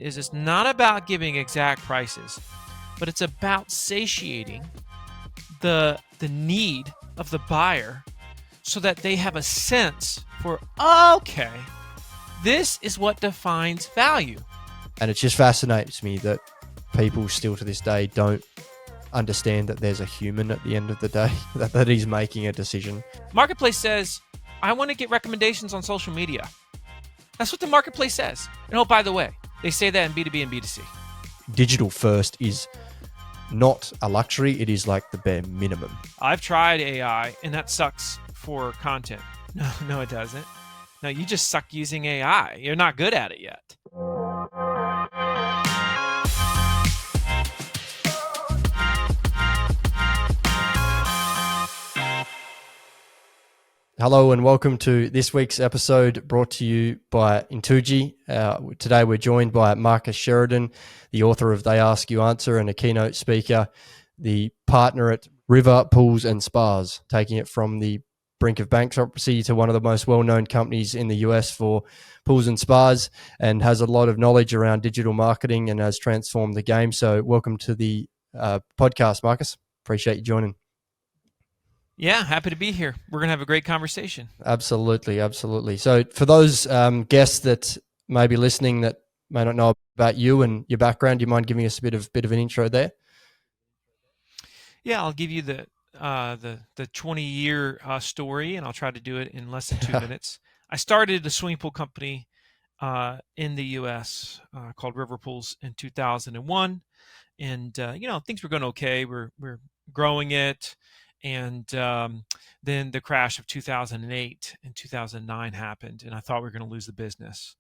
is it's not about giving exact prices, but it's about satiating the need of the buyer so that they have a sense for, okay, this is what defines value. And it just fascinates me that people still to this day don't understand that there's a human at the end of the day, that he's making a decision. Marketplace says, I want to get recommendations on social media. That's what the marketplace says. And oh, by the way, they say that in B2B and B2C. Digital first is not a luxury. It is like the bare minimum. I've tried AI, and that sucks for content. No, it doesn't. No, you just suck using AI. You're not good at it yet. Hello and welcome to this week's episode brought to you by Intuji. Today we're joined by Marcus Sheridan, the author of They Ask You Answer and a keynote speaker, the partner at River Pools and Spas, taking it from the brink of bankruptcy to one of the most well-known companies in the US for pools and spas, and has a lot of knowledge around digital marketing and has transformed the game. So welcome to the podcast, Marcus. Appreciate you joining. Yeah, happy to be here. We're going to have a great conversation. Absolutely. So for those guests that may be listening that may not know about you and your background, do you mind giving us a bit of an intro there? Yeah, I'll give you the 20-year story, and I'll try to do it in less than 2 minutes. I started a swimming pool company in the U.S. Called River Pools in 2001, and things were going okay. We're growing it. And then the crash of 2008 and 2009 happened, and I thought we were going to lose the business.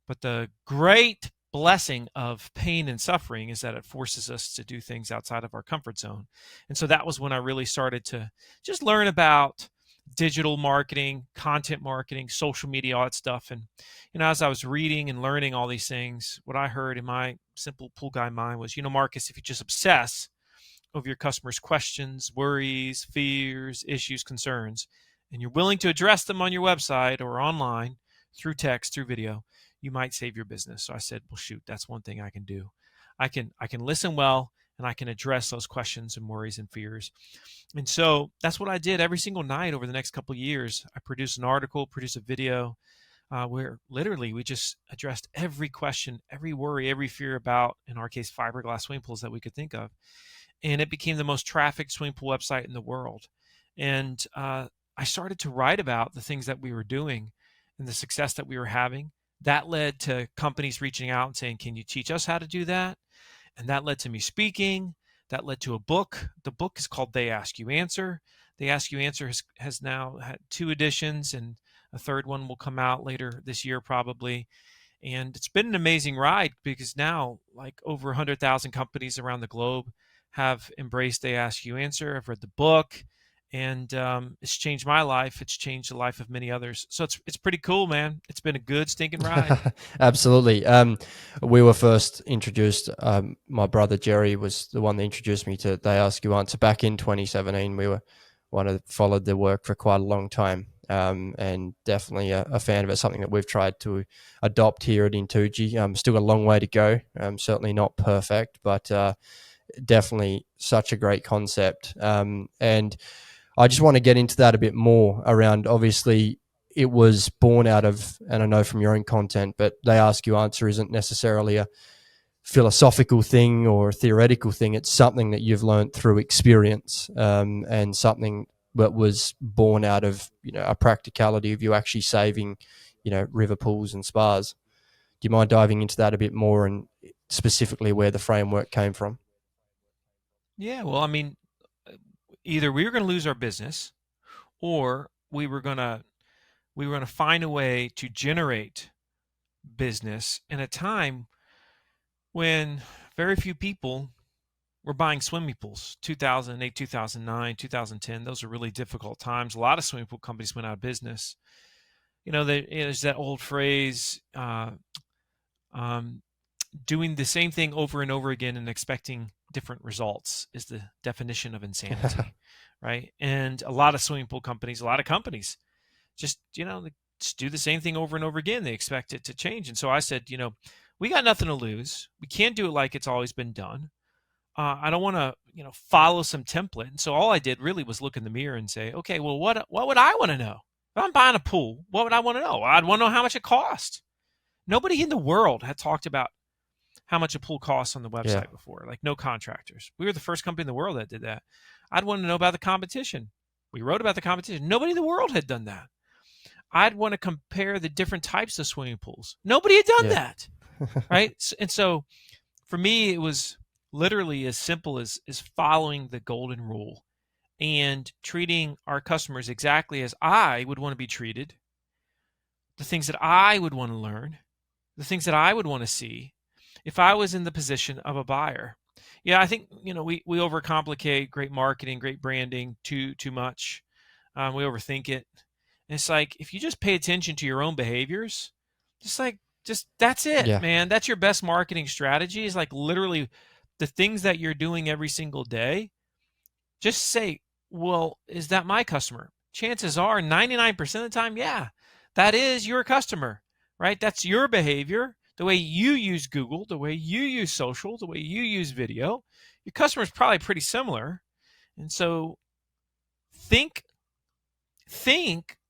But the great blessing of pain and suffering is that it forces us to do things outside of our comfort zone. And so that was when I really started to just learn about digital marketing, content marketing, social media, all that stuff. And, as I was reading and learning all these things, what I heard in my simple pool guy mind was, Marcus, if you just obsess over your customers' questions, worries, fears, issues, concerns, and you're willing to address them on your website or online through text, through video, you might save your business. So I said, well, shoot, that's one thing I can do. I can listen well, and I can address those questions and worries and fears. And so that's what I did every single night over the next couple of years. I produced an article, produced a video where literally we just addressed every question, every worry, every fear about, in our case, fiberglass swimming pools that we could think of. And it became the most trafficked swimming pool website in the world. And I started to write about the things that we were doing and the success that we were having. That led to companies reaching out and saying, can you teach us how to do that? And that led to me speaking. That led to a book. The book is called They Ask You Answer. They Ask You Answer has now had 2 editions, and a third one will come out later this year probably. And it's been an amazing ride because now like over 100,000 companies around the globe have embraced They Ask You Answer. I've read the book, and it's changed my life. It's changed the life of many others. So it's pretty cool, man. It's been a good stinking ride. Absolutely. We were first introduced. My brother Jerry was the one that introduced me to They Ask You Answer back in 2017. We were followed their work for quite a long time, and definitely a fan of it. Something that we've tried to adopt here at Intuji. Still a long way to go. Certainly not perfect, but definitely such a great concept. And I just want to get into that a bit more around, obviously it was born out of, and I know from your own content, but They Ask You Answer isn't necessarily a philosophical thing or a theoretical thing. It's something that you've learned through experience, and something that was born out of, a practicality of you actually saving, river pools and spas. Do you mind diving into that a bit more and specifically where the framework came from? Yeah, well, I mean, either we were going to lose our business, or we were going to find a way to generate business in a time when very few people were buying swimming pools. 2008, 2009, 2010, those are really difficult times. A lot of swimming pool companies went out of business. There's that old phrase, doing the same thing over and over again and expecting different results is the definition of insanity, right? And a lot of swimming pool companies, a lot of companies just, they just do the same thing over and over again. They expect it to change. And so I said, We got nothing to lose. We can't do it like it's always been done. I don't want to, follow some template. And so all I did really was look in the mirror and say, okay, well, what would I want to know? If I'm buying a pool, what would I want to know? I'd want to know how much it costs. Nobody in the world had talked about how much a pool costs on the Yeah. website before. Like no contractors. We were the first company in the world that did that. I'd want to know about the competition. We wrote about the competition. Nobody in the world had done that. I'd want to compare the different types of swimming pools. Nobody had done Yeah. that, right? And so for me, it was literally as simple as following the golden rule and treating our customers exactly as I would want to be treated, the things that I would want to learn, the things that I would want to see if I was in the position of a buyer. Yeah, I think we overcomplicate great marketing, great branding too much. We overthink it. And it's like if you just pay attention to your own behaviors, just that's it, Yeah. man. That's your best marketing strategy. Is like literally the things that you're doing every single day. Just say, well, is that my customer? Chances are 99% of the time, yeah, that is your customer, right? That's your behavior, the way you use Google, the way you use social, the way you use video. Your customer is probably pretty similar. And so think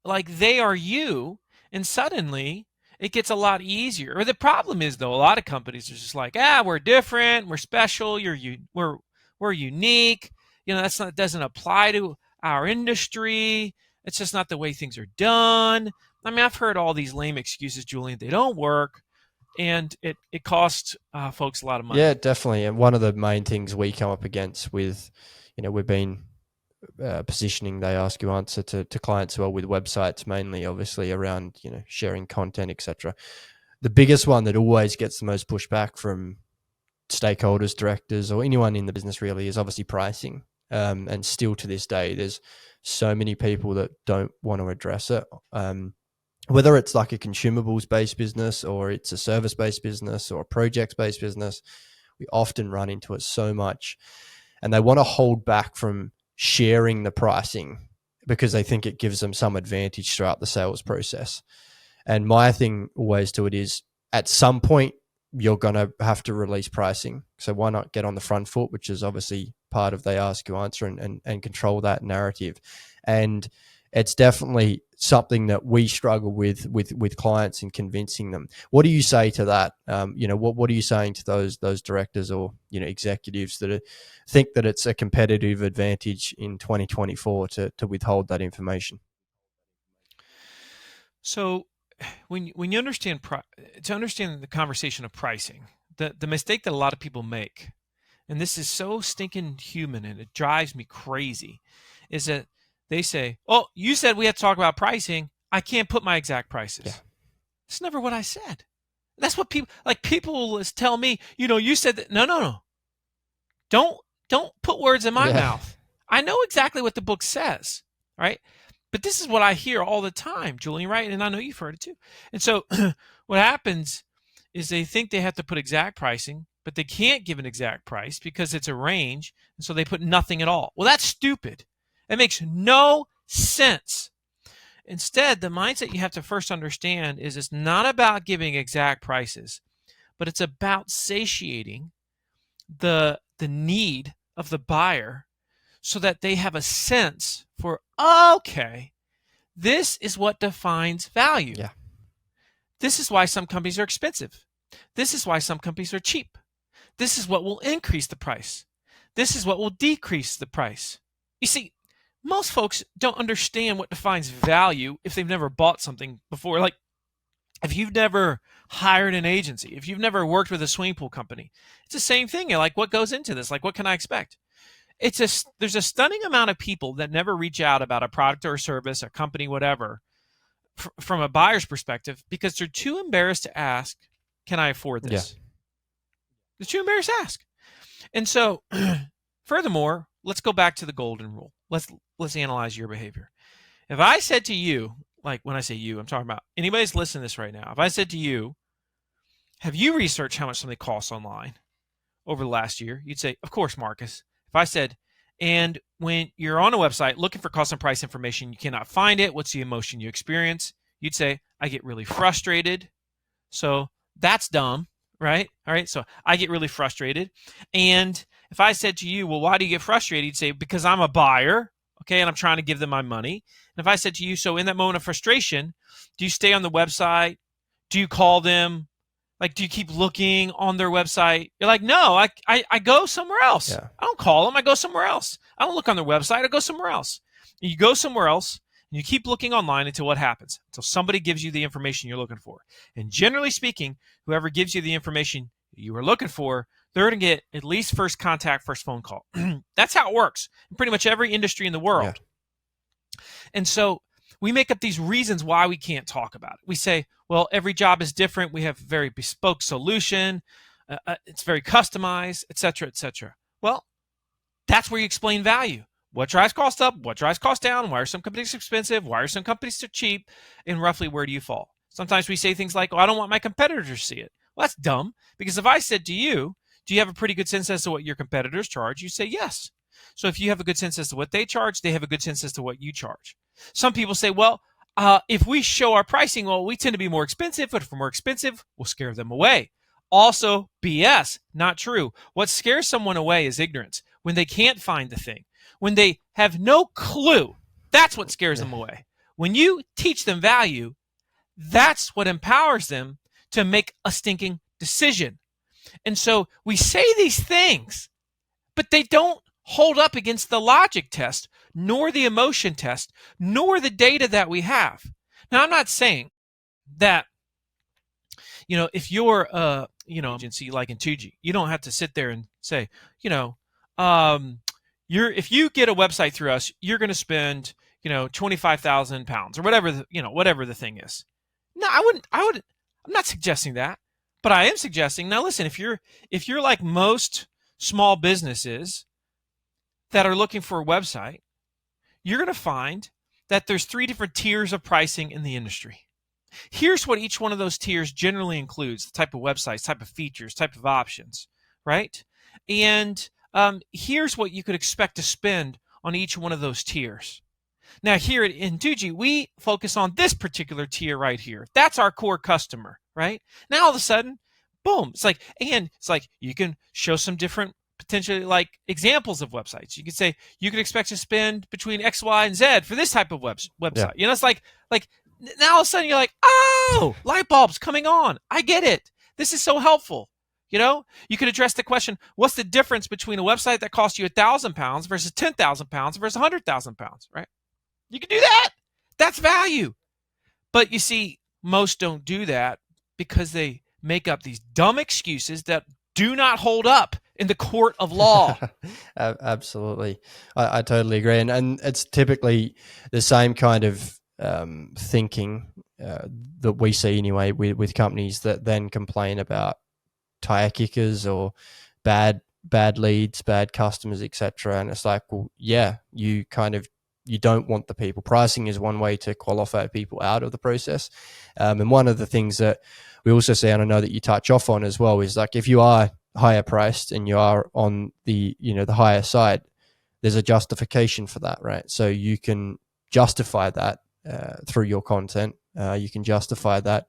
like they are you, and suddenly it gets a lot easier. Or the problem is though, a lot of companies are just like, we're different, we're special, we're unique. Doesn't apply to our industry. It's just not the way things are done. I mean, I've heard all these lame excuses, Julian. They don't work, and it costs folks a lot of money. Yeah, definitely. And one of the main things we come up against with, we've been positioning they ask you answer to clients well with websites mainly, obviously around sharing content, etc. The biggest one that always gets the most pushback from stakeholders, directors, or anyone in the business really is obviously pricing. And still to this day, there's so many people that don't want to address it. Whether it's like a consumables based business or it's a service based business or a projects based business, we often run into it so much, and they want to hold back from sharing the pricing because they think it gives them some advantage throughout the sales process. And my thing always to it is at some point you're going to have to release pricing. So why not get on the front foot, which is obviously part of they ask you answer, and control that narrative. And it's definitely something that we struggle with clients and convincing them. What do you say to that? What are you saying to those directors or executives that think that it's a competitive advantage in 2024 to withhold that information? So when you understand to understand the conversation of pricing, the mistake that a lot of people make, and this is so stinking human and it drives me crazy, is that they say, "Oh, you said we had to talk about pricing. I can't put my exact prices." Yeah. That's never what I said. That's what people will tell me. You said that. No. Don't put words in my Yeah. mouth. I know exactly what the book says, right? But this is what I hear all the time, Julian, right? And I know you've heard it too. And so what happens is they think they have to put exact pricing, but they can't give an exact price because it's a range. And so they put nothing at all. Well, that's stupid. It makes no sense. Instead, the mindset you have to first understand is it's not about giving exact prices, but it's about satiating the need of the buyer so that they have a sense for, okay, this is what defines value. Yeah. This is why some companies are expensive. This is why some companies are cheap. This is what will increase the price. This is what will decrease the price. You see, most folks don't understand what defines value if they've never bought something before. Like, if you've never hired an agency, if you've never worked with a swimming pool company, it's the same thing. You're like, what goes into this? Like, what can I expect? There's a stunning amount of people that never reach out about a product or a service, a company, whatever, from a buyer's perspective, because they're too embarrassed to ask, can I afford this? Yeah. They're too embarrassed to ask. And so, furthermore, let's go back to the golden rule. Let's analyze your behavior. If I said to you, like when I say you, I'm talking about anybody's listening to this right now. If I said to you, have you researched how much something costs online over the last year? You'd say, of course, Marcus. If I said, and when you're on a website looking for cost and price information, you cannot find it, what's the emotion you experience? You'd say, I get really frustrated. So that's dumb, right? All right. So I get really frustrated. And if I said to you, well, why do you get frustrated? You'd say, because I'm a buyer. Okay. And I'm trying to give them my money. And if I said to you, so in that moment of frustration, do you stay on the website? Do you call them? Like, do you keep looking on their website? You're like, no, I go somewhere else. Yeah. I don't call them. I go somewhere else. I don't look on their website. I go somewhere else. And you go somewhere else and you keep looking online until what happens? Until somebody gives you the information you're looking for. And generally speaking, whoever gives you the information you are looking for, they're going to get at least first contact, first phone call. That's how it works in pretty much every industry in the Yeah. world. And so we make up these reasons why we can't talk about it. We say, well, every job is different. We have a very bespoke solution. It's very customized, et cetera, et cetera. Well, that's where you explain value. What drives cost up? What drives cost down? Why are some companies expensive? Why are some companies so cheap? And roughly, where do you fall? Sometimes we say things like, oh, I don't want my competitors to see it. Well, that's dumb, because if I said to you, do you have a pretty good sense as to what your competitors charge? You say yes. So if you have a good sense as to what they charge, they have a good sense as to what you charge. Some people say, well, if we show our pricing, well, we tend to be more expensive, but if we're more expensive, we'll scare them away. Also, BS, not true. What scares someone away is ignorance. When they can't find the thing, when they have no clue, that's what scares them away. When you teach them value, that's what empowers them to make a stinking decision. And so we say these things, but they don't hold up against the logic test, nor the emotion test, nor the data that we have. Now, I'm not saying that, if you're agency like Intuji, you don't have to sit there and say, if you get a website through us, you're going to spend, 25,000 pounds or whatever the thing is. No, I wouldn't. I'm not suggesting that, but I am suggesting, now listen, if you're like most small businesses that are looking for a website, you're going to find that there's 3 different tiers of pricing in the industry. Here's what each one of those tiers generally includes: the type of websites, type of features, type of options, right? And here's what you could expect to spend on each one of those tiers. Now, here at Intuji, we focus on this particular tier right here. That's our core customer, right? Now, all of a sudden, boom, it's like you can show some different potentially like examples of websites. You could say you can expect to spend between X, Y, and Z for this type of website. Yeah. It's like now all of a sudden you're like, oh, light bulbs coming on. I get it. This is so helpful. You could address the question, what's the difference between a website that costs you 1,000 pounds versus 10,000 pounds versus 100,000 pounds, right? You can do that. That's value. But you see, most don't do that because they make up these dumb excuses that do not hold up in the court of law. Absolutely. I totally agree. And it's typically the same kind of thinking that we see anyway with companies that then complain about tire kickers or bad leads, bad customers, etc. And it's like, well, yeah, you don't want the people. Pricing is one way to qualify people out of the process. And one of the things that we also see, and I know that you touch off on as well, is like if you are higher priced and you are on the the higher side, there's a justification for that, right? So you can justify that through your content. You can justify that,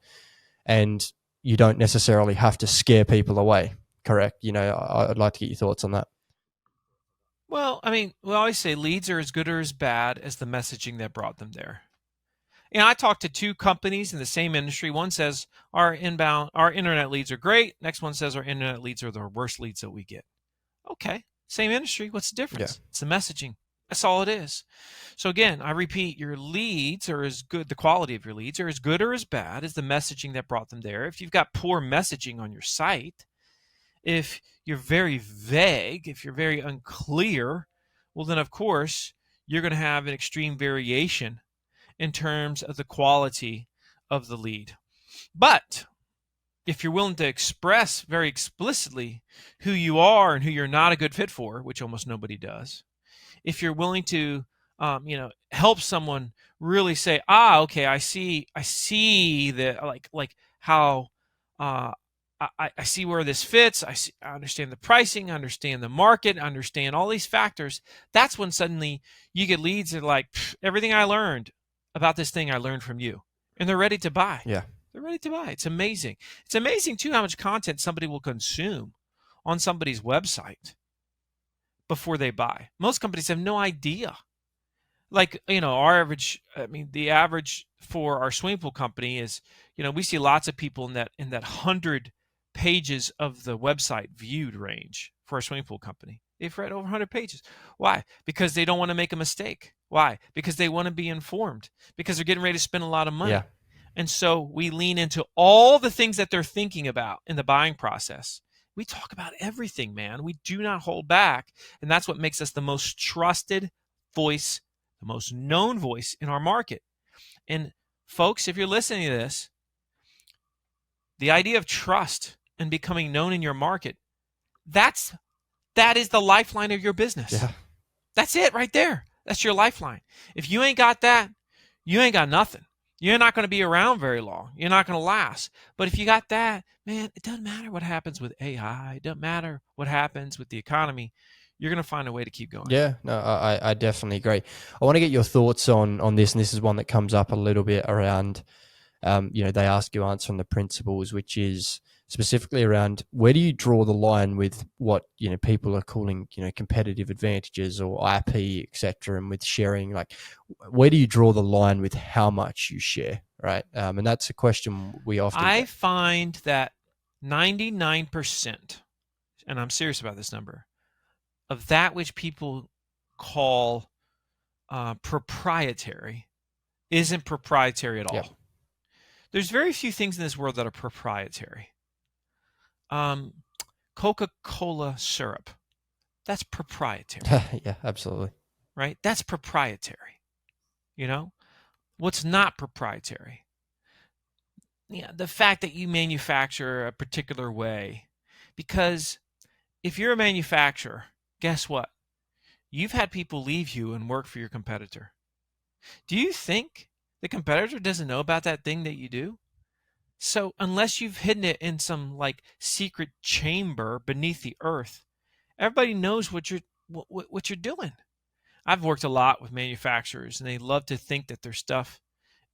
and you don't necessarily have to scare people away. Correct? I'd like to get your thoughts on that. Well, I mean, we always say leads are as good or as bad as the messaging that brought them there. And I talked to 2 companies in the same industry. One says our internet leads are great. Next one says our internet leads are the worst leads that we get. Okay, same industry. What's the difference? Yeah. It's the messaging. That's all it is. So again, I repeat, your leads are as good, the quality of your leads are as good or as bad as the messaging that brought them there. If you've got poor messaging on your site, if you're very vague, if you're very unclear, well then of course you're going to have an extreme variation in terms of the quality of the lead. But if you're willing to express very explicitly who you are and who you're not a good fit for, which almost nobody does, if you're willing to help someone really say, okay, I see that, like how I see where this fits. I understand the pricing, I understand the market, I understand all these factors. That's when suddenly you get leads that are like, everything I learned about this thing I learned from you, and they're ready to buy. Yeah. They're ready to buy. It's amazing. It's amazing too how much content somebody will consume on somebody's website before they buy. Most companies have no idea. Like, our average, the average for our swimming pool company is, we see lots of people in that 100 pages of the website viewed range for our swimming pool company. They've read over 100 pages. Why? Because they don't want to make a mistake. Why? Because they want to be informed, because they're getting ready to spend a lot of Yeah. money. And so we lean into all the things that they're thinking about in the buying process. We talk about everything, man. We do not hold back. And that's what makes us the most trusted voice, the most known voice in our market. And folks, if you're listening to this, the idea of trust and becoming known in your market, that is the lifeline of your business. Yeah. That's it right there. That's your lifeline. If you ain't got that, you ain't got nothing. You're not going to be around very long. You're not going to last. But if you got that, man, it doesn't matter what happens with AI. It doesn't matter what happens with the economy. You're going to find a way to keep going. Yeah, no, I definitely agree. I want to get your thoughts on this, and this is one that comes up a little bit around, they ask you answering the principles, which is specifically around where do you draw the line with what people are calling competitive advantages or IP, etc., and with sharing, like where do you draw the line with how much you share, right? And that's a question we often I get. find that 99%, and I'm serious about this number, of that which people call proprietary isn't proprietary at all. Yep. There's very few things in this world that are proprietary. Coca-Cola syrup, that's proprietary. Yeah, absolutely. Right? That's proprietary. What's not proprietary? The fact that you manufacture a particular way. Because if you're a manufacturer, guess what? You've had people leave you and work for your competitor. Do you think the competitor doesn't know about that thing that you do? So unless you've hidden it in some like secret chamber beneath the earth, everybody knows what you're doing. I've worked a lot with manufacturers, and they love to think that their stuff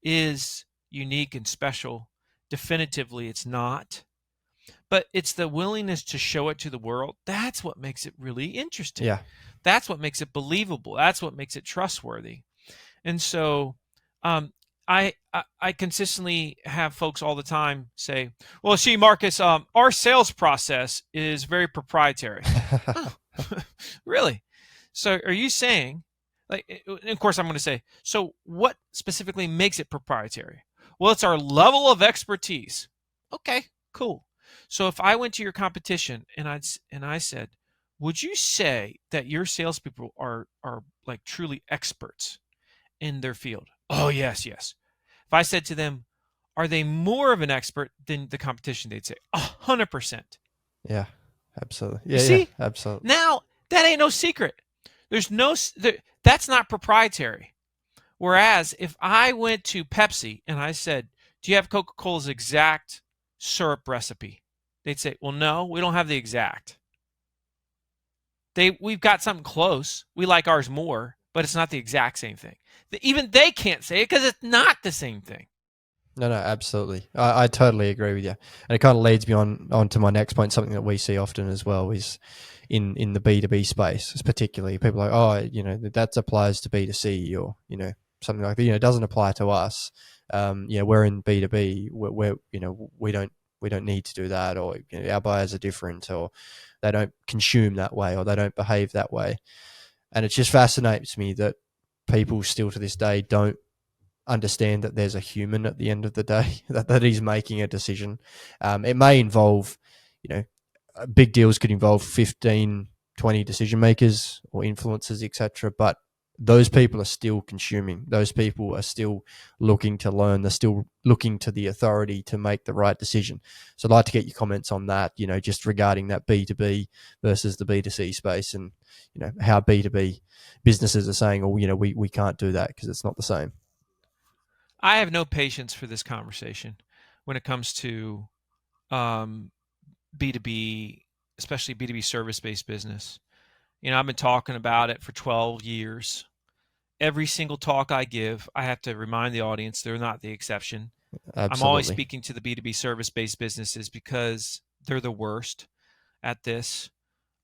is unique and special. Definitively, it's not. But it's the willingness to show it to the world. That's what makes it really interesting. Yeah. That's what makes it believable. That's what makes it trustworthy. And so I consistently have folks all the time say, well, see, Marcus, our sales process is very proprietary. Oh, really? So are you saying, and of course I'm going to say, so what specifically makes it proprietary? Well, it's our level of expertise. Okay, cool. So if I went to your competition and I said, would you say that your salespeople are like truly experts in their field? Oh, yes. If I said to them, are they more of an expert than the competition? They'd say 100%. Yeah, absolutely. You see? Absolutely. Now that ain't no secret. That's not proprietary. Whereas if I went to Pepsi and I said, do you have Coca-Cola's exact syrup recipe? They'd say, well, no, we don't have the exact. We've got something close. We like ours more, but it's not the exact same thing. Even they can't say it because it's not the same thing. No, absolutely. I totally agree with you. And it kind of leads me on to my next point. Something that we see often as well is in the B2B space, particularly people are like, that applies to B2C or, something like that. It doesn't apply to us. We're in B2B. We don't need to do that, or our buyers are different, or they don't consume that way, or they don't behave that way. And it just fascinates me that people still to this day don't understand that there's a human at the end of the day that he's making a decision. It may involve, big deals could involve 15, 20 decision makers or influencers, etc. But those people are still consuming. Those people are still looking to learn. They're still looking to the authority to make the right decision. So I'd like to get your comments on that, just regarding that B2B versus the B2C space, and, how B2B businesses are saying, we can't do that because it's not the same. I have no patience for this conversation when it comes to B2B, especially B2B service-based business. I've been talking about it for 12 years. Every single talk I give, I have to remind the audience they're not the exception. I'm always Absolutely. speaking to the B2B service-based businesses because they're the worst at this.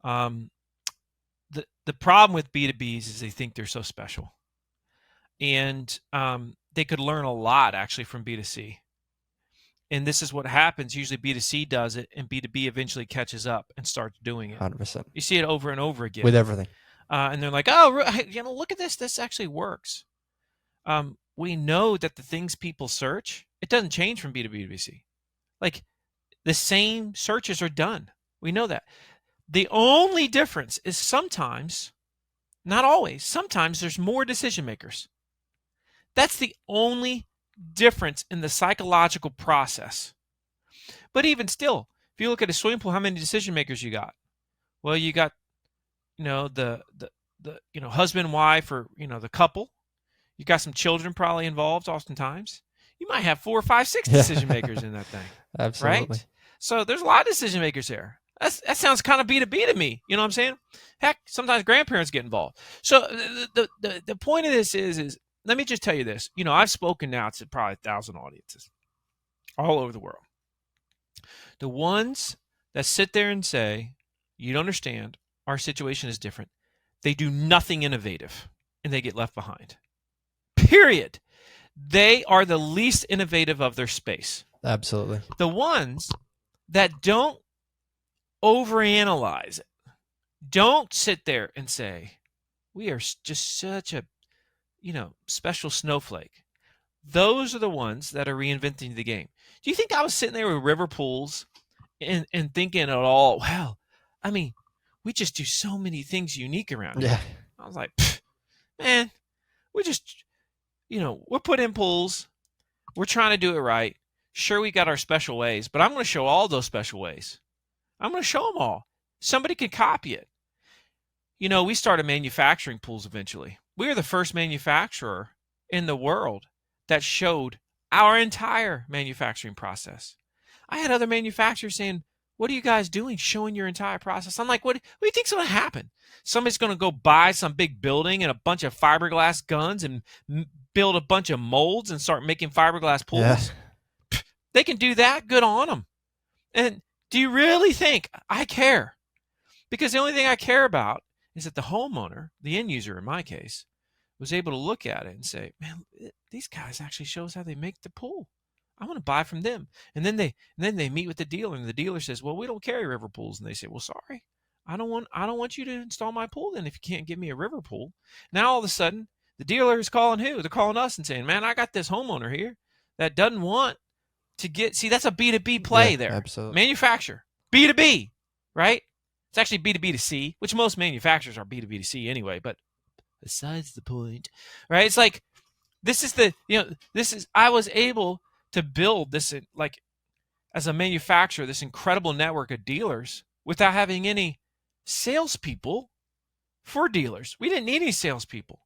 Um, the problem with B2Bs is they think they're so special, and they could learn a lot actually from B2C. And this is what happens. Usually B2C does it, and B2B eventually catches up and starts doing it. 100%. You see it over and over With again, everything. and they're like, "Oh, look at this. This actually works." We know that the things people search, it doesn't change from B2B to B2C. Like the same searches are done. We know that. The only difference is sometimes, not always, sometimes there's more decision makers. That's the only difference in the psychological process. But even still, if you look at a swimming pool, how many decision makers you got? Well, you got, the husband, wife, or the couple. You got some children probably involved oftentimes. You might have 4 or 5, 6 Yeah. decision makers in that thing, Absolutely. right? So there's a lot of decision makers there. That sounds kind of B2B to me. You know what I'm saying? Heck, sometimes grandparents get involved. So the point of this is let me just tell you this. I've spoken now to probably 1,000 audiences all over the world. The ones that sit there and say, you don't understand, our situation is different, they do nothing innovative and they get left behind. Period. They are the least innovative of their space. Absolutely. The ones that don't overanalyze it, don't sit there and say, we are just such a, special snowflake. Those are the ones that are reinventing the game. Do you think I was sitting there with river pools and thinking at all, well, I mean, we just do so many things unique around Yeah. here. I was like, man, we just, we're putting in pools. We're trying to do it right. Sure, we got our special ways, but I'm going to show all those special ways. I'm going to show them all. Somebody can copy it. We started manufacturing pools eventually. We were the first manufacturer in the world that showed our entire manufacturing process. I had other manufacturers saying, what are you guys doing showing your entire process? I'm like, what do you think's going to happen? Somebody's going to go buy some big building and a bunch of fiberglass guns and build a bunch of molds and start making fiberglass pools? Yeah. They can do that. Good on them. And do you really think I care? Because the only thing I care about is that the homeowner, the end user in my case, was able to look at it and say, man, these guys actually show us how they make the pool. I want to buy from them. And then they meet with the dealer, and the dealer says, well, we don't carry river pools. And they say, well, sorry, I don't want you to install my pool then if you can't give me a river pool. Now all of a sudden, the dealer is calling who? They're calling us and saying, man, I got this homeowner here that doesn't want to get, see, that's a B2B play Yeah. there. Absolutely. Manufacturer, B2B, right? It's actually B2B to C, which most manufacturers are B2B to C anyway, but besides the point, right? It's like, I was able to build this, like, as a manufacturer, this incredible network of dealers without having any salespeople for dealers. We didn't need any salespeople.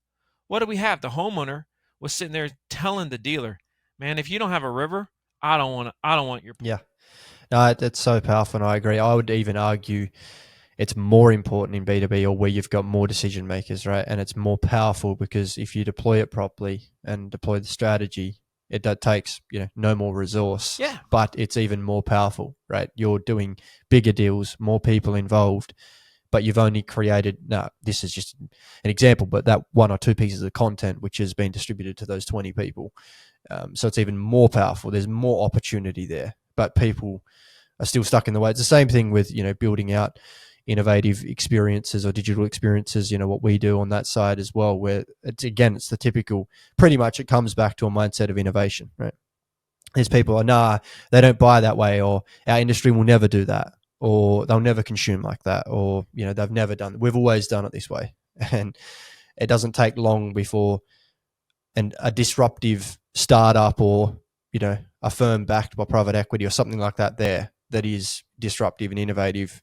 What do we have? The homeowner was sitting there telling the dealer, man, if you don't have a river, I don't want your pool. Yeah. No, that's so powerful, and I agree. I would even argue it's more important in B2B, or where you've got more decision makers, right? And it's more powerful because if you deploy it properly and deploy the strategy, it takes no more resource. Yeah. But it's even more powerful, right? You're doing bigger deals, more people involved, but you've only created, this is just an example, but that 1 or 2 pieces of content which has been distributed to those 20 people. So it's even more powerful. There's more opportunity there, but people are still stuck in the way. It's the same thing with, building out innovative experiences or digital experiences, what we do on that side as well, where it's the typical, pretty much it comes back to a mindset of innovation, right? There's people, they don't buy that way, or our industry will never do that, or they'll never consume like that, or, they've never done it. We've always done it this way. And it doesn't take long before a disruptive startup, or, a firm backed by private equity or something like that that is disruptive and innovative,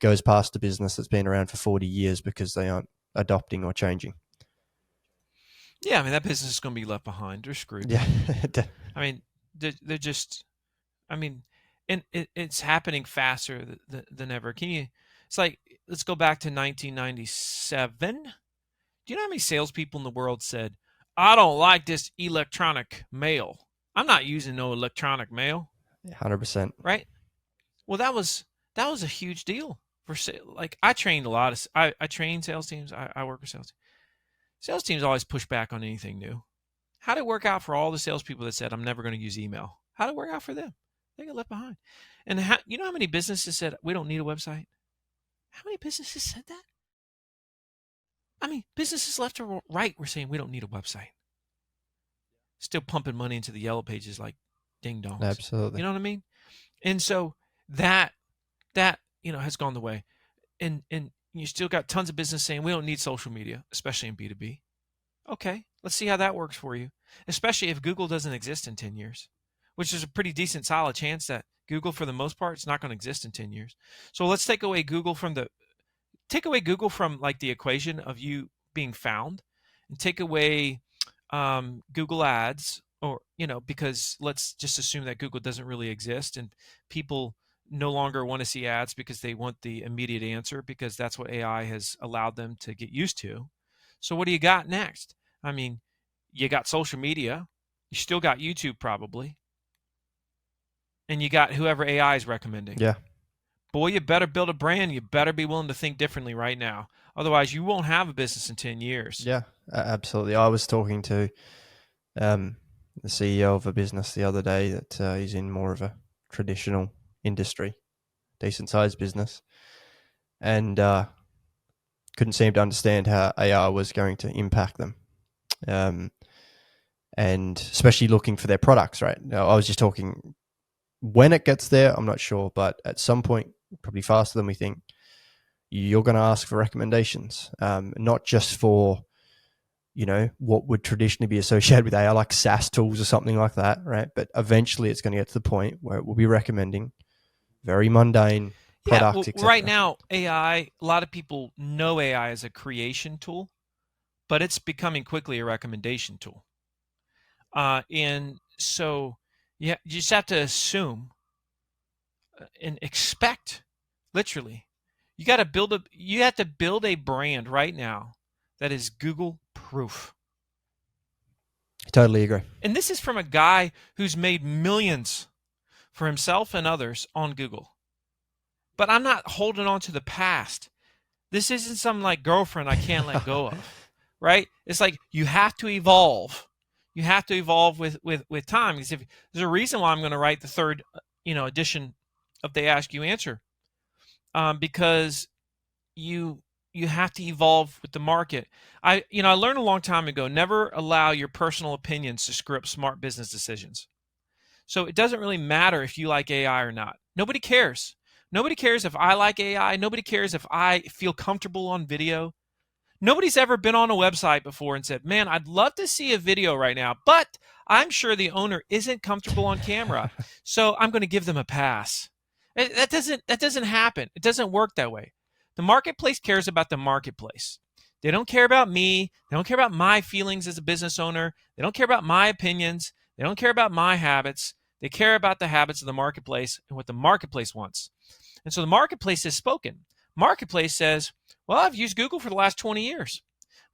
goes past a business that's been around for 40 years because they aren't adopting or changing. Yeah, I mean, that business is going to be left behind. They're screwed. Yeah. I mean, they're just, I mean, and it's happening faster than ever. It's like, let's go back to 1997. Do you know how many salespeople in the world said, I don't like this electronic mail? I'm not using no electronic mail, 100%. right? Well, that was a huge deal for like I trained a lot of I train sales teams. I work with sales teams. Sales teams always push back on anything new. How did it work out for all the salespeople that said I'm never going to use email? How did it work out for them? They got left behind. And you know how many businesses said we don't need a website? How many businesses said that? I mean, businesses left or right were saying we don't need a website. Still pumping money into the yellow pages like ding dongs. Absolutely. You know what I mean? And so that has gone the way. And you still got tons of business saying we don't need social media, especially in B2B. Okay, let's see how that works for you, especially if Google doesn't exist in 10 years, which is a pretty decent solid chance that Google, for the most part, is not going to exist in 10 years. So let's take away Google from like the equation of you being found, and take away Google ads, or because let's just assume that Google doesn't really exist and people no longer want to see ads because they want the immediate answer, because that's what AI has allowed them to get used to. So what do you got next? I mean, you got social media, you still got YouTube probably, and you got whoever AI is recommending. Yeah. Boy, you better build a brand. You better be willing to think differently right now. Otherwise, you won't have a business in 10 years. Yeah, absolutely. I was talking to the CEO of a business the other day that he's in more of a traditional industry, decent sized business, and couldn't seem to understand how AI was going to impact them. And especially looking for their products, right? Now, I was just talking, when it gets there, I'm not sure, but at some point, probably faster than we think, you're going to ask for recommendations, not just for, what would traditionally be associated with AI, like SaaS tools or something like that, right? But eventually it's going to get to the point where it will be recommending very mundane products, well, etc. right now, AI, a lot of people know AI as a creation tool, but it's becoming quickly a recommendation tool. And so you just have to assume and expect, literally, you have to build a brand right now that is Google proof. Totally agree. And this is from a guy who's made millions for himself and others on Google. But I'm not holding on to the past. This isn't some like girlfriend I can't let go of, right? It's like you have to evolve. You have to evolve with time. Because if there's a reason why I'm going to write the third, edition of the Ask You Answer, because you have to evolve with the market. I learned a long time ago, never allow your personal opinions to script smart business decisions. So it doesn't really matter if you like AI or not. Nobody cares. Nobody cares if I like AI. Nobody cares if I feel comfortable on video. Nobody's ever been on a website before and said, man, I'd love to see a video right now, but I'm sure the owner isn't comfortable on camera, so I'm going to give them a pass. That doesn't happen. It doesn't work that way. The marketplace cares about the marketplace. They don't care about me. They don't care about my feelings as a business owner. They don't care about my opinions. They don't care about my habits. They care about the habits of the marketplace and what the marketplace wants. And so the marketplace has spoken. Marketplace says, well, I've used Google for the last 20 years.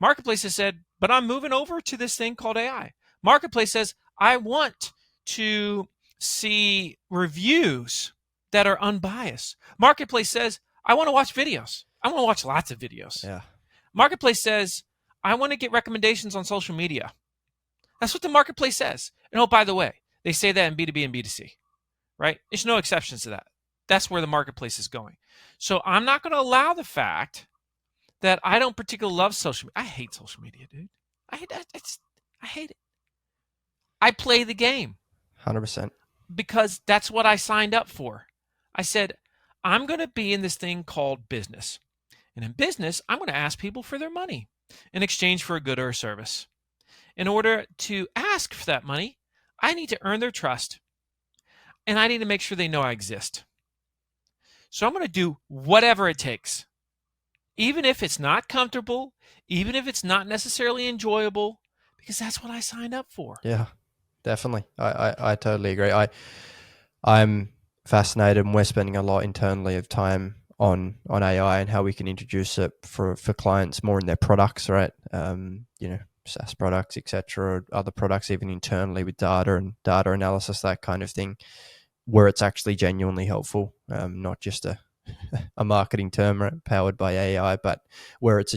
Marketplace has said, but I'm moving over to this thing called AI. Marketplace says, I want to see reviews that are unbiased. Marketplace says, I want to watch videos. I want to watch lots of videos. Yeah. Marketplace says, I want to get recommendations on social media. That's what the marketplace says. And oh, by the way, they say that in B2B and B2C, right? There's no exceptions to that. That's where the marketplace is going. So I'm not going to allow the fact that I don't particularly love social media. I hate social media, dude. I hate it. I play the game 100%. because that's what I signed up for. I said, I'm going to be in this thing called business. And in business, I'm going to ask people for their money in exchange for a good or a service. In order to ask for that money, I need to earn their trust. And I need to make sure they know I exist. So I'm going to do whatever it takes. Even if it's not comfortable, even if it's not necessarily enjoyable, because that's what I signed up for. Yeah, definitely. I totally agree. I'm fascinated, and we're spending a lot internally of time on AI and how we can introduce it for clients more in their products, right? SaaS products, etc., or other products, even internally with data and data analysis, that kind of thing, where it's actually genuinely helpful, not just a marketing term powered by AI, but where it's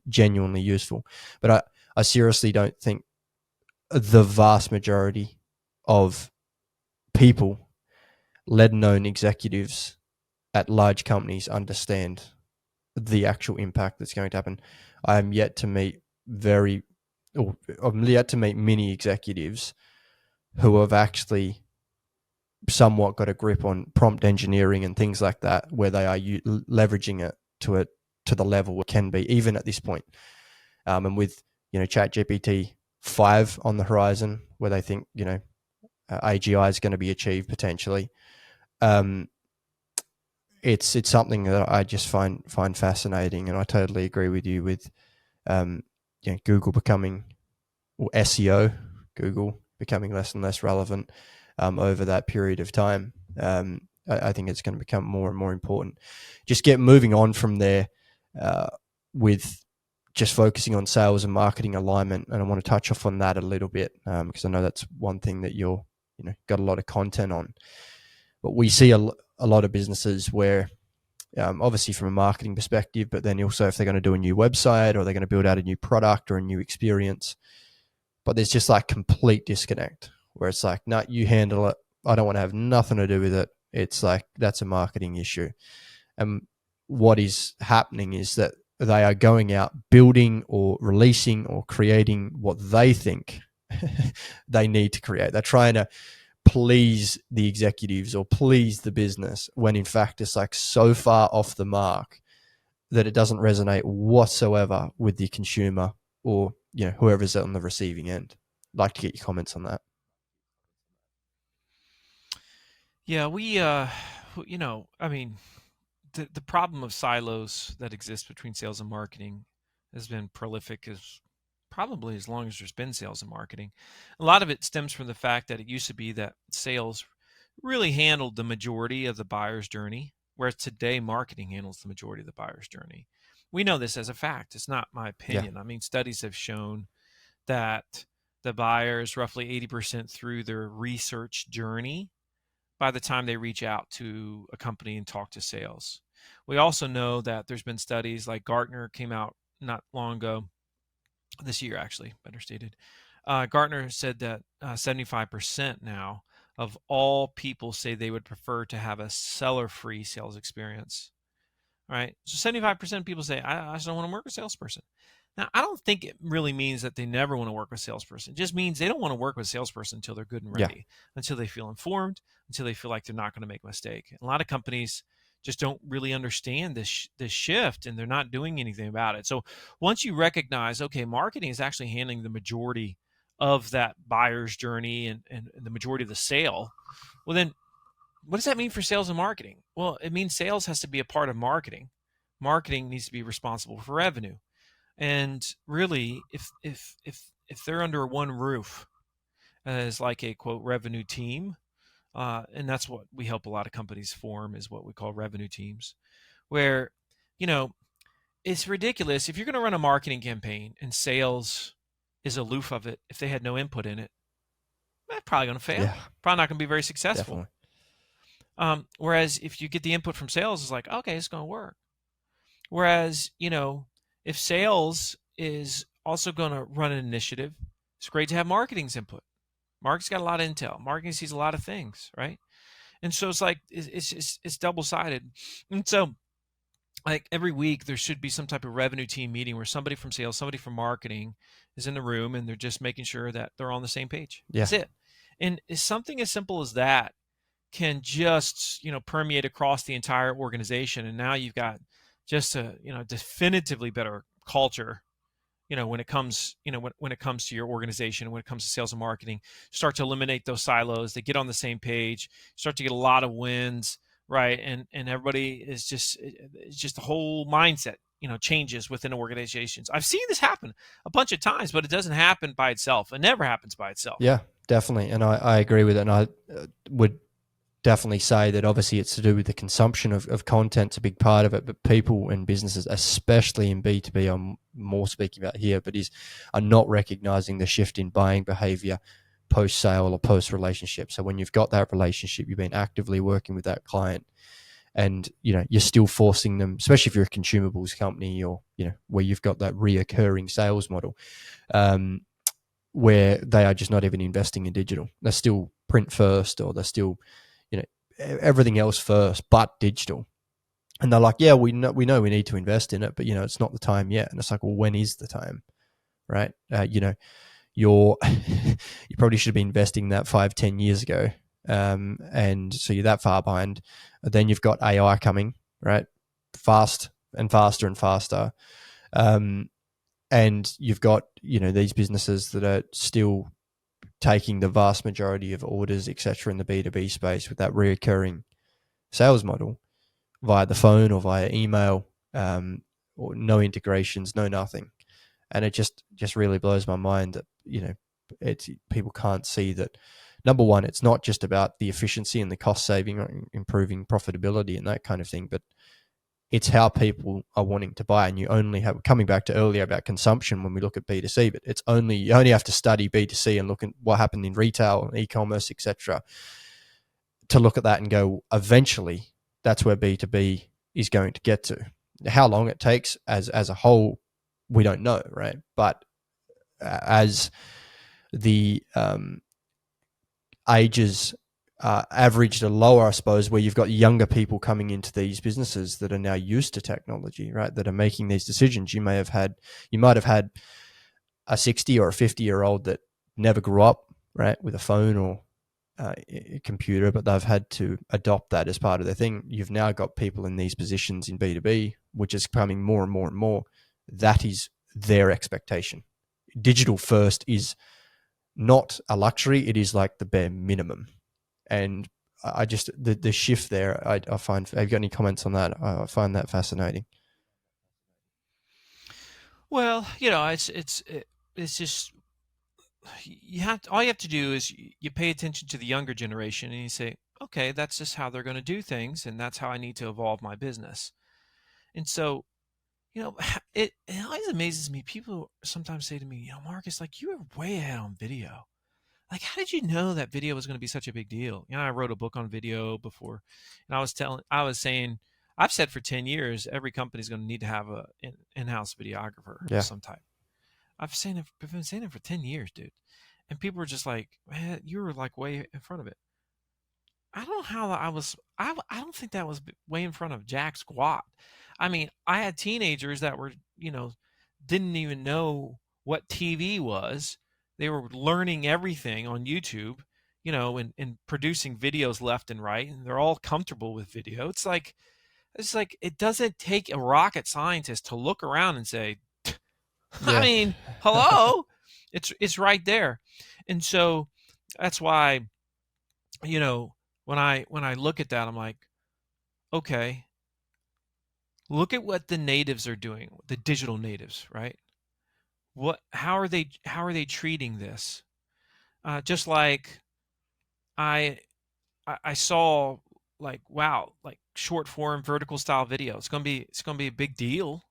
genuinely useful. But I seriously don't think the vast majority of people, let alone executives at large companies, understand the actual impact that's going to happen. I'm yet to meet many executives who have actually somewhat got a grip on prompt engineering and things like that, where they are leveraging it to the level it can be, even at this point. And with Chat GPT 5 on the horizon, where they think AGI is going to be achieved potentially. It's something that I just find fascinating, and I totally agree with you with Google becoming, or SEO, Google becoming less and less relevant over that period of time. I think it's going to become more and more important. Just get moving on from there with just focusing on sales and marketing alignment, and I want to touch off on that a little bit because I know that's one thing that you're got a lot of content on. But we see a lot of businesses where, obviously from a marketing perspective, but then also if they're going to do a new website or they're going to build out a new product or a new experience, but there's just like complete disconnect where it's like, no, you handle it. I don't want to have nothing to do with it. It's like, that's a marketing issue. And what is happening is that they are going out building or releasing or creating what they think they need to create. They're trying to please the executives or please the business, when in fact it's like so far off the mark that it doesn't resonate whatsoever with the consumer or whoever's on the receiving end. I'd like to get your comments on that. Yeah, I mean, the problem of silos that exist between sales and marketing has been prolific as probably as long as there's been sales and marketing. A lot of it stems from the fact that it used to be that sales really handled the majority of the buyer's journey, whereas today marketing handles the majority of the buyer's journey. We know this as a fact. It's not my Yeah. opinion. I mean, studies have shown that the buyer is roughly 80% through their research journey by the time they reach out to a company and talk to sales. We also know that there's been studies like Gartner came out not long ago, this year actually, better stated. Gartner said that 75% now of all people say they would prefer to have a seller-free sales experience. Right? So 75% of people say, I just don't want to work with a salesperson. Now, I don't think it really means that they never want to work with a salesperson. It just means they don't want to work with a salesperson until they're good and Yeah. ready, until they feel informed, until they feel like they're not going to make a mistake. A lot of companies just don't really understand this shift, and they're not doing anything about it. So once you recognize, okay, marketing is actually handling the majority of that buyer's journey and the majority of the sale, well then what does that mean for sales and marketing? Well, it means sales has to be a part of marketing. Marketing needs to be responsible for revenue. And really, if they're under one roof as like a quote revenue team, and that's what we help a lot of companies form is what we call revenue teams, where you know it's ridiculous if you're going to run a marketing campaign and sales is aloof of it. If they had no input in it, they're probably going to fail. Yeah. Probably not going to be very successful. Definitely. Whereas if you get the input from sales, it's like, okay, it's going to work. Whereas, if sales is also going to run an initiative, it's great to have marketing's input. Marketing's got a lot of intel. Marketing sees a lot of things, right? And so it's like it's double sided. And so, like every week, there should be some type of revenue team meeting where somebody from sales, somebody from marketing is in the room, and they're just making sure that they're on the same page. Yeah. That's it. And it's something as simple as that can just permeate across the entire organization, and now you've got just a definitively better culture when it comes when it comes to your organization, when it comes to sales and marketing. Start to eliminate those silos. They get on the same page, start to get a lot of wins, right? And everybody is just, it's just the whole mindset changes within organizations. I've seen this happen a bunch of times, but it doesn't happen by itself. It never happens by itself. Yeah, definitely. And I agree with it. And I would definitely say that obviously it's to do with the consumption of content's a big part of it, but people and businesses, especially in B2B, I'm more speaking about here, but are not recognizing the shift in buying behavior post-sale or post-relationship. So when you've got that relationship, you've been actively working with that client, and you're still forcing them, especially if you're a consumables company, or where you've got that reoccurring sales model, where they are just not even investing in digital. They're still print first, or they're still everything else first but digital. And they're like, yeah, we know we need to invest in it, but it's not the time yet. And it's like, well, when is the time? Right? You probably should have been investing that 5-10 years ago. And so you're that far behind. Then you've got AI coming, right? Fast and faster and faster. And you've got, these businesses that are still taking the vast majority of orders, etc., in the B2B space with that recurring sales model via the phone or via email, or no integrations, no nothing. And it just really blows my mind that people can't see that. Number one, it's not just about the efficiency and the cost saving or improving profitability and that kind of thing, but it's how people are wanting to buy. And you only have, coming back to earlier about consumption when we look at B2C, but you only have to study B2C and look at what happened in retail and e-commerce, etc., to look at that and go, eventually that's where B2B is going to get to. How long it takes as a whole, we don't know, right? But as the ages averaged are lower, I suppose, where you've got younger people coming into these businesses that are now used to technology, right? That are making these decisions. You might have had a 60 or a 50-year-old that never grew up, right, with a phone or a computer, but they've had to adopt that as part of their thing. You've now got people in these positions in B2B, which is becoming more and more and more. That is their expectation. Digital first is not a luxury. It is like the bare minimum. And I just, the shift there, I find, have you got any comments on that? I find that fascinating. Well, it's just all you have to do is you pay attention to the younger generation and you say, okay, that's just how they're going to do things, and that's how I need to evolve my business. And so, it always amazes me. People sometimes say to me, Marcus, like, you were way ahead on video. Like, how did you know that video was going to be such a big deal? I wrote a book on video before, and I was saying, I've said for 10 years, every company is going to need to have an in-house videographer of Yeah. some type. I've been saying it for 10 years, dude. And people were just like, man, you were like way in front of it. I don't know how I don't think that was way in front of jack squat. I mean, I had teenagers that were, didn't even know what TV was. They were learning everything on YouTube, and producing videos left and right, and they're all comfortable with video. It's like it doesn't take a rocket scientist to look around and say, I Yeah. mean, hello, it's right there. And so that's why, when I look at that, I'm like, okay, look at what the natives are doing, the digital natives, right? How are they treating this? Just like I I saw, like, wow, like short form vertical style video. It's gonna be a big deal.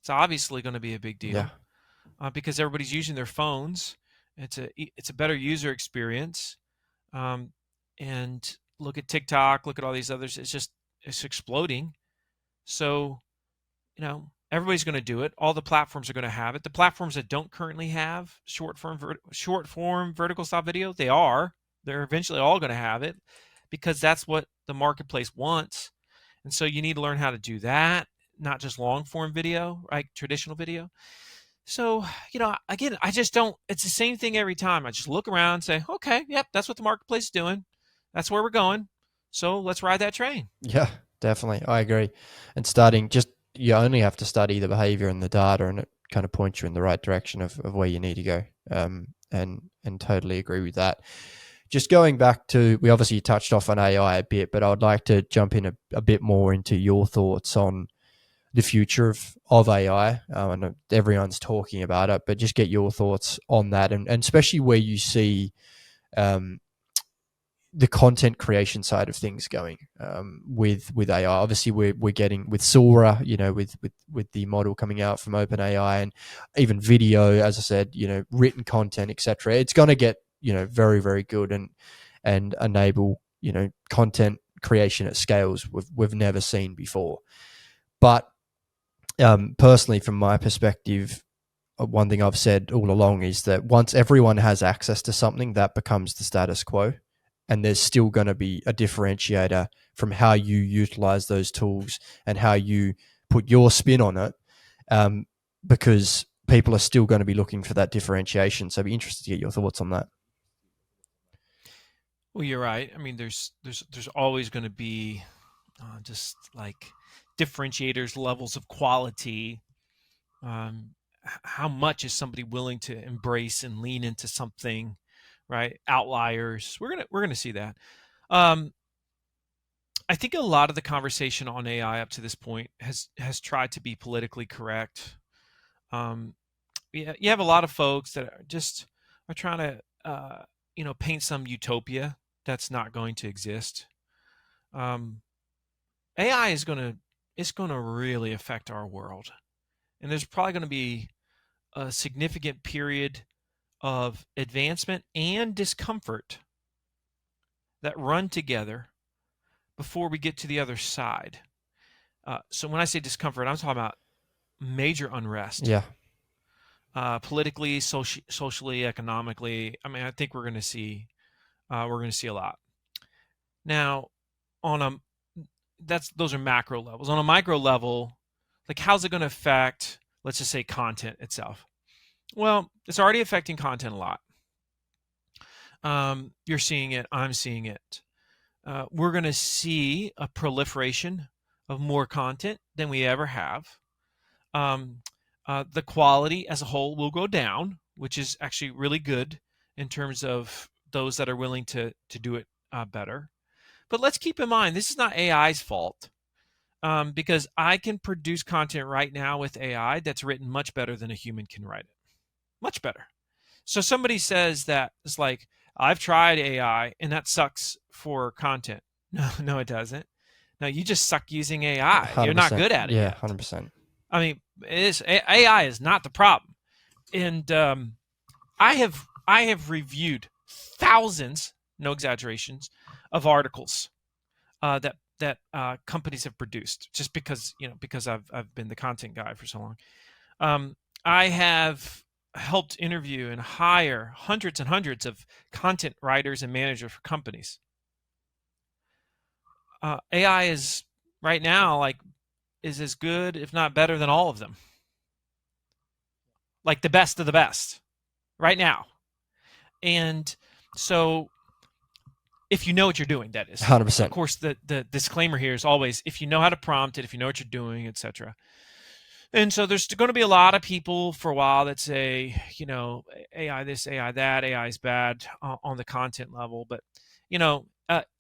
It's obviously going to be a big Yeah. deal, because everybody's using their phones. It's a better user experience. Um, and look at TikTok, look at all these others. It's exploding. So, everybody's going to do it. All the platforms are going to have it. The platforms that don't currently have short form vertical style video, they're eventually all going to have it, because that's what the marketplace wants. And so you need to learn how to do that, not just long form video, right? Traditional video. So, again, I just don't, it's the same thing every time. I just look around and say, okay, yep, that's what the marketplace is doing. That's where we're going. So let's ride that train. Yeah, definitely. I agree. And you only have to study the behavior and the data, and it kind of points you in the right direction of where you need to go. And totally agree with that. Just going back to, we obviously touched off on AI a bit, but I would like to jump in a bit more into your thoughts on the future of AI. I know everyone's talking about it, but just get your thoughts on that, and especially where you see, um, the content creation side of things going with AI. Obviously, we're getting with Sora, with the model coming out from OpenAI, and even video, as I said, written content, etc. It's going to get very very good and enable content creation at scales we've never seen before. But personally, from my perspective, one thing I've said all along is that once everyone has access to something, that becomes the status quo. And there's still going to be a differentiator from how you utilize those tools and how you put your spin on it, because people are still going to be looking for that differentiation. So I'd be interested to get your thoughts on that. Well, you're right. I mean, there's always going to be just like differentiators, levels of quality. How much is somebody willing to embrace and lean into something, right? Outliers. We're gonna see that. Um, I think a lot of the conversation on AI up to this point has tried to be politically correct. Um, you have a lot of folks that are trying to paint some utopia that's not going to exist. Um, AI is gonna really affect our world, and there's probably going to be a significant period of advancement and discomfort that run together before we get to the other side. So when I say discomfort, I'm talking about major unrest, Yeah, politically, socially, economically. I mean, I think we're going to see a lot. Now, on a those are macro levels. On a micro level, like how's it going to affect, let's just say, content itself? Well, it's already affecting content a lot. You're seeing it. I'm seeing it. We're going to see a proliferation of more content than we ever have. Um, the quality as a whole will go down, which is actually really good in terms of those that are willing to do it better. But let's keep in mind, this is not AI's fault, because I can produce content right now with AI that's written much better than a human can write it. Much better. So somebody says that it's like, I've tried AI and that sucks for content. No, no, it doesn't. No, you just suck using AI. You're not 100%. good at it Yeah, yet. 100%. I mean, AI is not the problem. And I have reviewed thousands, no exaggerations, of articles that companies have produced, just because I've been the content guy for so long. I have helped interview and hire hundreds and hundreds of content writers and managers for companies. AI is right now is as good, if not better, than all of them. Like the best of the best right now. And so, if you know what you're doing, that is. Of 100%. course, the disclaimer here is always, if you know how to prompt it, if you know what you're doing, etc. And so there's going to be a lot of people for a while that say, AI this, AI that, AI is bad on the content level. But,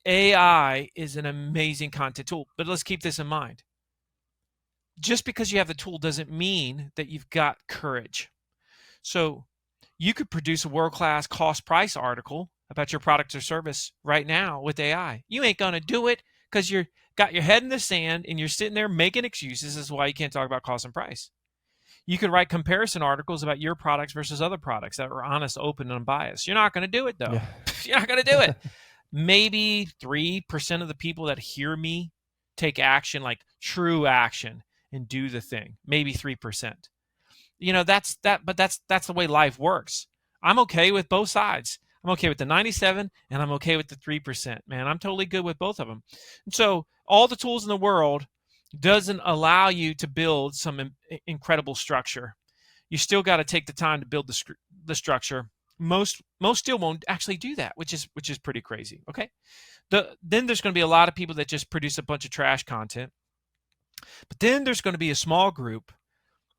AI is an amazing content tool. But let's keep this in mind. Just because you have the tool doesn't mean that you've got courage. So you could produce a world-class cost-price article about your product or service right now with AI. You ain't going to do it because you're got your head in the sand and you're sitting there making excuses as to why you can't talk about cost and price. You could write comparison articles about your products versus other products that are honest, open, and unbiased. You're not going to do it, though. Yeah. You're not going to do it. Maybe 3% of the people that hear me take action, like true action, and do the thing. Maybe 3%. But that's the way life works. I'm okay with both sides. I'm okay with the 97 and I'm okay with the 3%. Man, I'm totally good with both of them. And so all the tools in the world doesn't allow you to build some incredible structure. You still got to take the time to build the structure. Most still won't actually do that, which is pretty crazy. Okay. Then there's going to be a lot of people that just produce a bunch of trash content. But then there's going to be a small group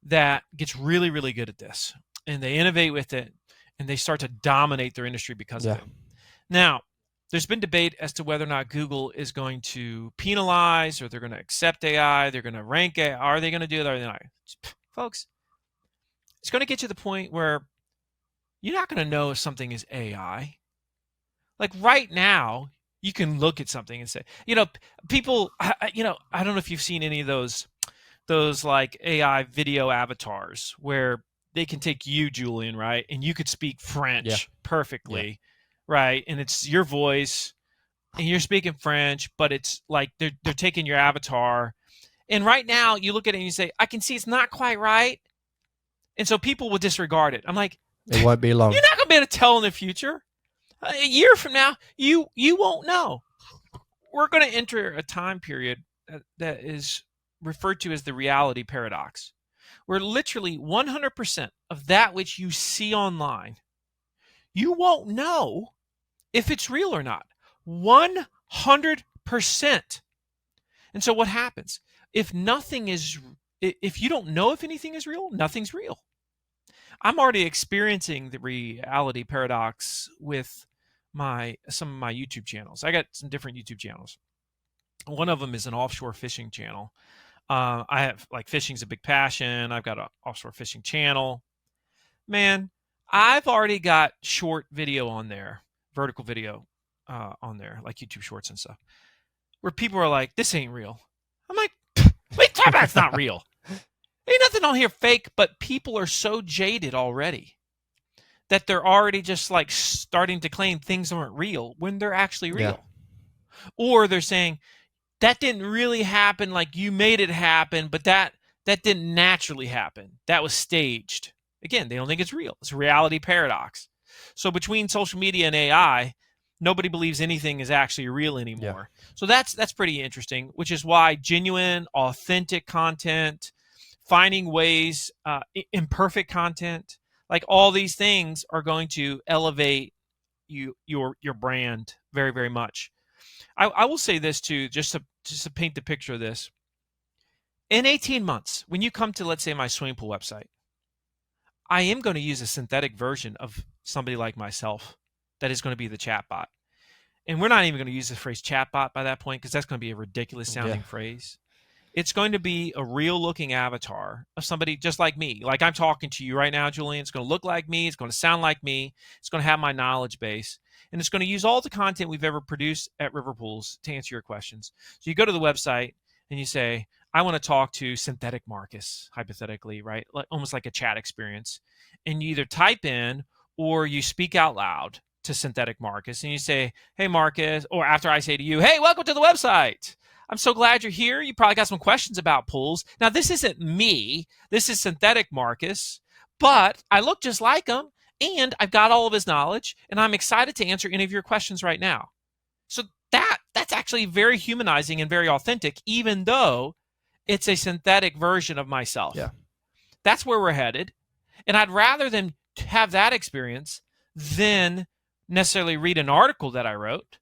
that gets really, really good at this, and they innovate with it, and they start to dominate their industry because of Yeah. it. Now, there's been debate as to whether or not Google is going to penalize or they're going to accept AI, they're going to rank AI, are they going to do it, or are they not? Folks, it's going to get to the point where you're not going to know if something is AI. Like right now, You can look at something and say, people, I don't know if you've seen any of those like AI video avatars where they can take you, Julian, right? And you could speak Yeah, French yeah, perfectly, right? And it's your voice and you're speaking French, but it's like they're taking your avatar. And right now you look at it and you say, I can see it's not quite right. And so people will disregard it. I'm like, it won't be you're long. not gonna be able to tell in the future. A year from now, you won't know. We're going to enter a time period that is referred to as the reality paradox, where literally 100% of that which you see online, you won't know if it's real or not. 100%. And so what happens? If nothing is, if you don't know if anything is real, nothing's real. I'm already experiencing the reality paradox with some of my YouTube channels. I got some different YouTube channels. One of them is an offshore fishing channel. I have like fishing's a big passion. I've got an offshore fishing channel. Man, I've already got short video on there, vertical video on there, like YouTube Shorts and stuff, where people are like, "This ain't real." I'm like, "Wait, tell me it's not real. Ain't nothing on here fake." But people are so jaded already that they're already just like starting to claim things aren't real when they're actually Yeah, real, or they're saying, that didn't really happen, like you made it happen, but that didn't naturally happen, that was staged. Again, they don't think it's real. It's a reality paradox. So between social media and AI, nobody believes anything is actually real yeah, anymore. So that's pretty interesting, which is why genuine, authentic content, finding ways, imperfect content, like all these things are going to elevate your brand very, very much. I will say this too, just to paint the picture of this. In 18 months, when you come to, let's say, my swimming pool website, I am going to use a synthetic version of somebody like myself that is going to be the chatbot. And we're not even going to use the phrase chatbot by that point because that's going to be a ridiculous yeah, sounding phrase. It's going to be a real looking avatar of somebody just like me. Like I'm talking to you right now, Julian. It's going to look like me. It's going to sound like me. It's going to have my knowledge base. And it's going to use all the content we've ever produced at River Pools to answer your questions. So you go to the website and you say, I want to talk to synthetic Marcus, hypothetically, right? Like, almost like a chat experience. And you either type in or you speak out loud to synthetic Marcus and you say, hey, Marcus, or after I say to you, hey, welcome to the website. I'm so glad you're here. You probably got some questions about pools. Now, this isn't me. This is synthetic Marcus, but I look just like him, and I've got all of his knowledge, and I'm excited to answer any of your questions right now. So that's actually very humanizing and very authentic, even though it's a synthetic version of yeah, myself. That's where we're headed. And I'd rather them have that experience than necessarily read an article that I wrote.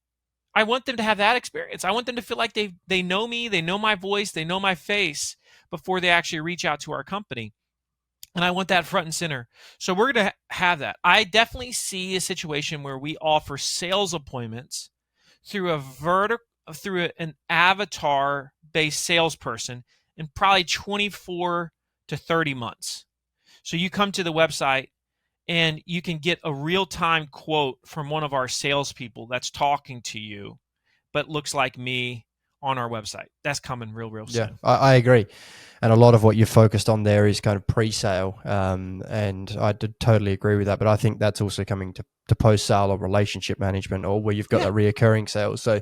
I want them to have that experience. I want them to feel like they know me, they know my voice, they know my face before they actually reach out to our company. And I want that front and center. So we're going to have that. I definitely see a situation where we offer sales appointments through an avatar based salesperson in probably 24 to 30 months. So you come to the website and you can get a real-time quote from one of our salespeople that's talking to you, but looks like me on our website. That's coming real, real yeah. soon. I agree. And a lot of what you've focused on there is kind of pre-sale, and I did totally agree with that. But I think that's also coming to post-sale or relationship management, or where you've got Yeah, that reoccurring sales. So,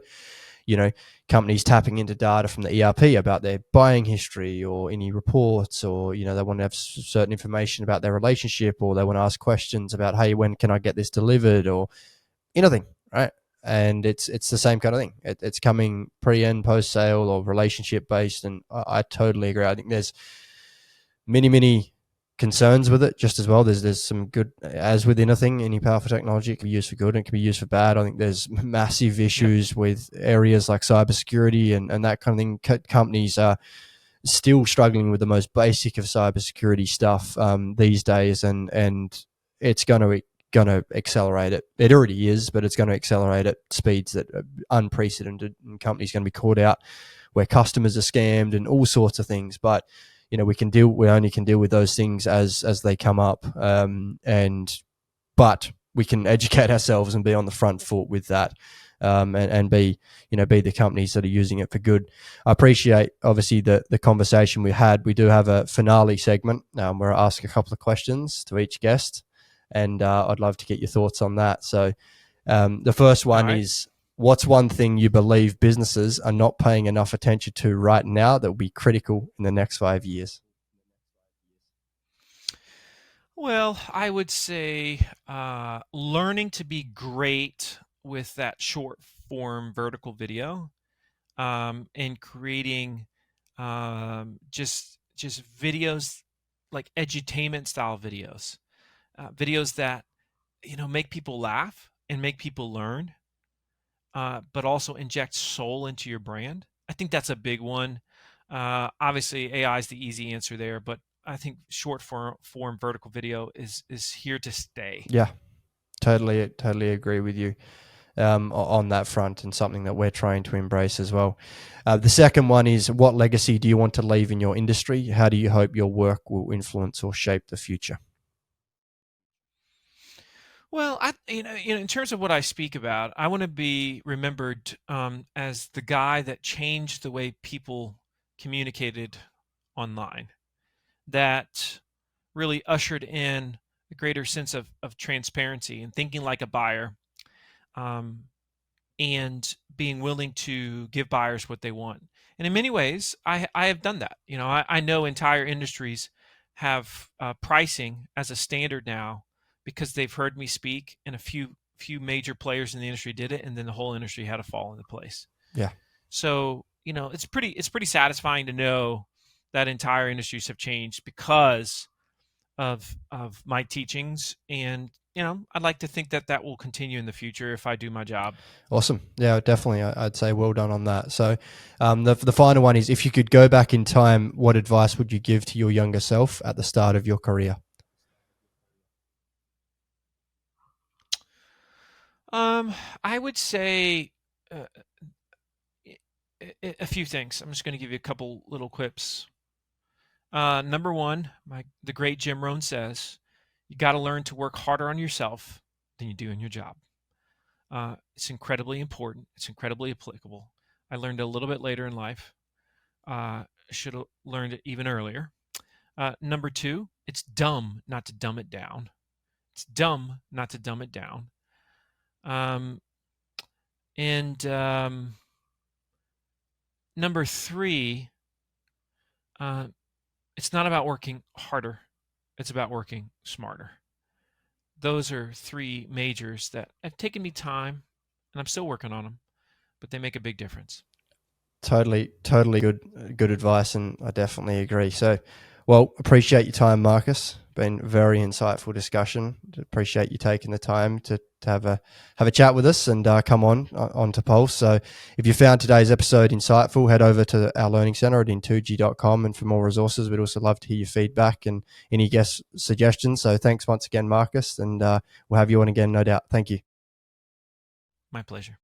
companies tapping into data from the ERP about their buying history or any reports, or they want to have certain information about their relationship, or they want to ask questions about, hey, when can I get this delivered, or anything, right? And it's the same kind of thing. It's coming pre and post sale or relationship based, and I totally agree. I think there's many concerns with it just as well. There's some good, as with anything, any powerful technology, it can be used for good and it can be used for bad. I think there's massive yeah, issues with areas like cybersecurity and that kind of thing. Companies are still struggling with the most basic of cybersecurity stuff these days, and it's going to accelerate it. It already is, but it's going to accelerate at speeds that are unprecedented, and companies are going to be caught out where customers are scammed and all sorts of things. But we only can deal with those things as they come up, but we can educate ourselves and be on the front foot with that. and be the companies that are using it for good. I appreciate obviously the conversation we had. We do have a finale segment where I ask a couple of questions to each guest, and I'd love to get your thoughts on that. So the first All one right. is, what's one thing you believe businesses are not paying enough attention to right now that will be critical in the next 5 years? Well, I would say learning to be great with that short form vertical video, and creating just videos like edutainment style videos, videos that make people laugh and make people learn, but also inject soul into your brand. I think that's a big one. Obviously, AI is the easy answer there, but I think short form vertical video is here to stay. Yeah, totally agree with you on that front, and something that we're trying to embrace as well. The second one is, what legacy do you want to leave in your industry? How do you hope your work will influence or shape the future? Well, in terms of what I speak about, I want to be remembered as the guy that changed the way people communicated online, that really ushered in a greater sense of transparency and thinking like a buyer, um, and being willing to give buyers what they want. And in many ways, I have done that. I know entire industries have pricing as a standard now because they've heard me speak, and a few major players in the industry did it, and then the whole industry had to fall into place. Yeah. So it's pretty satisfying to know that entire industries have changed because of my teachings, and I'd like to think that that will continue in the future if I do my job. Awesome. Yeah, definitely. I'd say well done on that. So the final one is, if you could go back in time, what advice would you give to your younger self at the start of your career? I would say uh, a few things. I'm just going to give you a couple little quips. Number one, the great Jim Rohn says, you got to learn to work harder on yourself than you do in your job. It's incredibly important. It's incredibly applicable. I learned a little bit later in life. Should have learned it even earlier. Number two, it's dumb not to dumb it down. It's dumb not to dumb it down. Um, and Number three, uh, it's not about working harder. It's about working smarter. Those are three majors that have taken me time, and I'm still working on them, but they make a big difference. Totally good advice, and I definitely agree. So, well, appreciate your time, Marcus. Been very insightful discussion. Appreciate you taking the time to have a chat with us and come on to Pulse. So, if you found today's episode insightful, head over to our learning center at intuji.com, and for more resources. We'd also love to hear your feedback and any guest suggestions. So, thanks once again, Marcus, and we'll have you on again, no doubt. Thank you. My pleasure.